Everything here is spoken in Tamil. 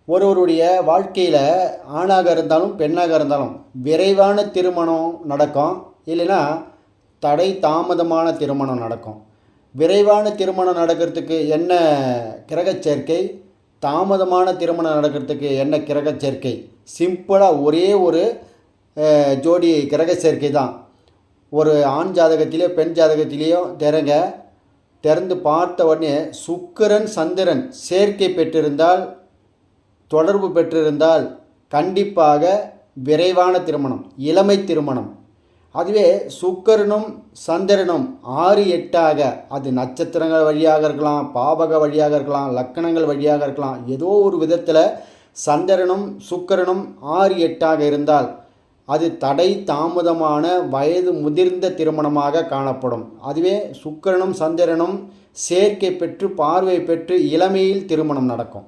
ஒருவருடைய வாழ்க்கையில் ஆணாக இருந்தாலும் பெண்ணாக இருந்தாலும் விரைவான திருமணம் நடக்கும், இல்லைன்னா தடை தாமதமான திருமணம் நடக்கும். விரைவான திருமணம் நடக்கிறதுக்கு என்ன கிரகச் சேர்க்கை, தாமதமான திருமணம் நடக்கிறதுக்கு என்ன கிரகச் சேர்க்கை? சிம்பிளாக ஒரே ஒரு ஜோடி கிரக சேர்க்கை தான். ஒரு ஆண் ஜாதகத்திலேயோ பெண் ஜாதகத்திலேயோ திறந்து பார்த்த உடனே சுக்கிரன் சந்திரன் சேர்க்கை பெற்றிருந்தால், தொடர்பு பெற்றிருந்தால் கண்டிப்பாக விரைவான திருமணம், இளமை திருமணம். அதுவே சுக்கிரனும் சந்திரனும் 6-8ஆக, அது நட்சத்திரங்கள் வழியாக இருக்கலாம், பாவக வழியாக இருக்கலாம், லக்கணங்கள் வழியாக இருக்கலாம், ஏதோ ஒரு விதத்தில் சந்திரனும் சுக்கிரனும் 6-8ஆக இருந்தால் அது தடை தாமதமான வயது முதிர்ந்த திருமணமாக காணப்படும். அதுவே சுக்கிரனும் சந்திரனும் சேர்க்கை பெற்று பார்வை பெற்று இளமையில் திருமணம் நடக்கும்.